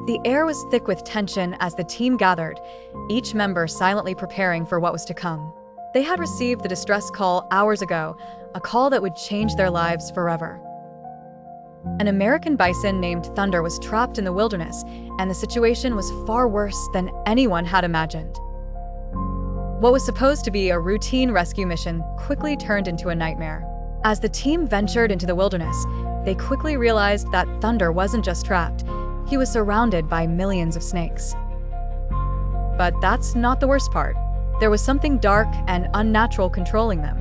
The air was thick with tension as the team gathered, each member silently preparing for what was to come. They had received the distress call hours ago, a call that would change their lives forever. An American bison named Thunder was trapped in the wilderness, and the situation was far worse than anyone had imagined. What was supposed to be a routine rescue mission quickly turned into a nightmare. As the team ventured into the wilderness, they quickly realized that Thunder wasn't just trapped, he was surrounded by millions of snakes. But that's not the worst part. There was something dark and unnatural controlling them.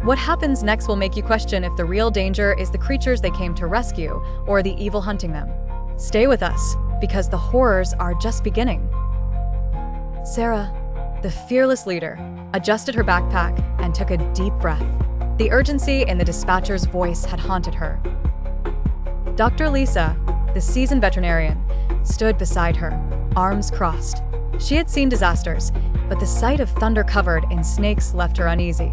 What happens next will make you question if the real danger is the creatures they came to rescue or the evil hunting them. Stay with us, because the horrors are just beginning. Sarah, the fearless leader, adjusted her backpack and took a deep breath. The urgency in the dispatcher's voice had haunted her. Dr. Lisa, the seasoned veterinarian, stood beside her, arms crossed. She had seen disasters, but the sight of Thunder covered in snakes left her uneasy.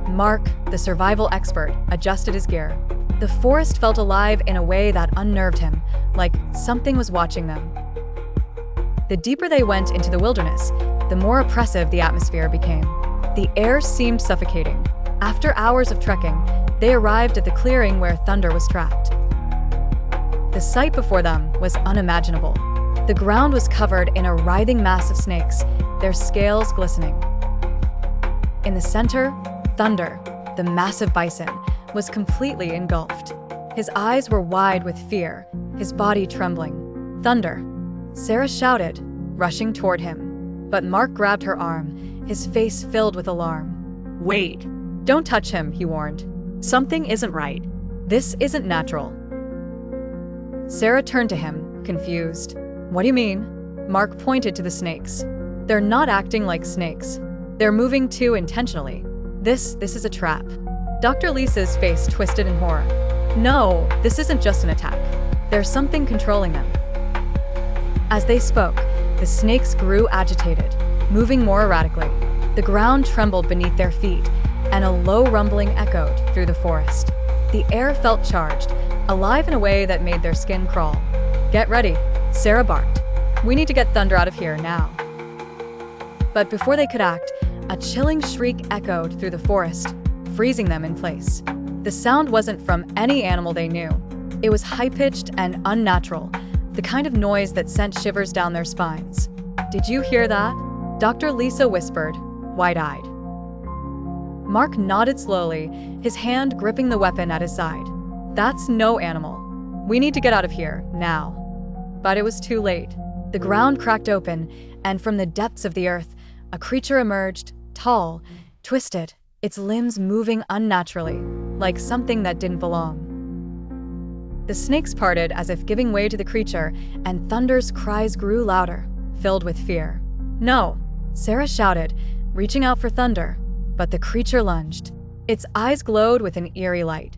Mark, the survival expert, adjusted his gear. The forest felt alive in a way that unnerved him, like something was watching them. The deeper they went into the wilderness, the more oppressive the atmosphere became. The air seemed suffocating. After hours of trekking, they arrived at the clearing where Thunder was trapped. The sight before them was unimaginable. The ground was covered in a writhing mass of snakes, their scales glistening. In the center, Thunder, the massive bison, was completely engulfed. His eyes were wide with fear, his body trembling. "Thunder!" Sarah shouted, rushing toward him. But Mark grabbed her arm, his face filled with alarm. "Wait! "Don't touch him," he warned. "Something isn't right. This isn't natural." Sarah turned to him, confused. "What do you mean?" Mark pointed to the snakes. "They're not acting like snakes. They're moving too intentionally. This is a trap." Dr. Lisa's face twisted in horror. "No, this isn't just an attack. There's something controlling them." As they spoke, the snakes grew agitated, moving more erratically. The ground trembled beneath their feet, and a low rumbling echoed through the forest. The air felt charged, alive in a way that made their skin crawl. "Get ready," Sarah barked. "We need to get Thunder out of here now." But before they could act, a chilling shriek echoed through the forest, freezing them in place. The sound wasn't from any animal they knew. It was high-pitched and unnatural, the kind of noise that sent shivers down their spines. "Did you hear that?" Dr. Lisa whispered, wide-eyed. Mark nodded slowly, his hand gripping the weapon at his side. "That's no animal. We need to get out of here, now." But it was too late. The ground cracked open, and from the depths of the earth, a creature emerged, tall, twisted, its limbs moving unnaturally, like something that didn't belong. The snakes parted as if giving way to the creature, and Thunder's cries grew louder, filled with fear. "No!" Sarah shouted, reaching out for Thunder, but the creature lunged. Its eyes glowed with an eerie light.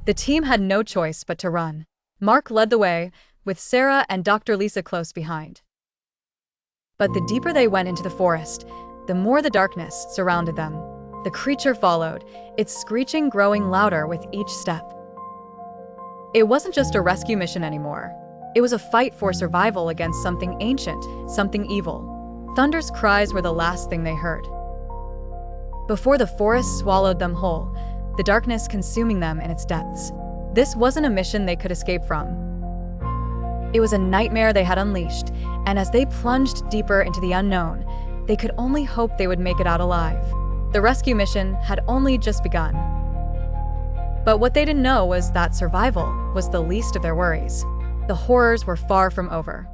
The team had no choice but to run. Mark led the way, with Sarah and Dr. Lisa close behind. But the deeper they went into the forest, the more the darkness surrounded them. The creature followed, its screeching growing louder with each step. It wasn't just a rescue mission anymore. It was a fight for survival against something ancient, something evil. Thunder's cries were the last thing they heard. Before the forest swallowed them whole, the darkness consuming them in its depths. This wasn't a mission they could escape from. It was a nightmare they had unleashed, and as they plunged deeper into the unknown, they could only hope they would make it out alive. The rescue mission had only just begun. But what they didn't know was that survival was the least of their worries. The horrors were far from over.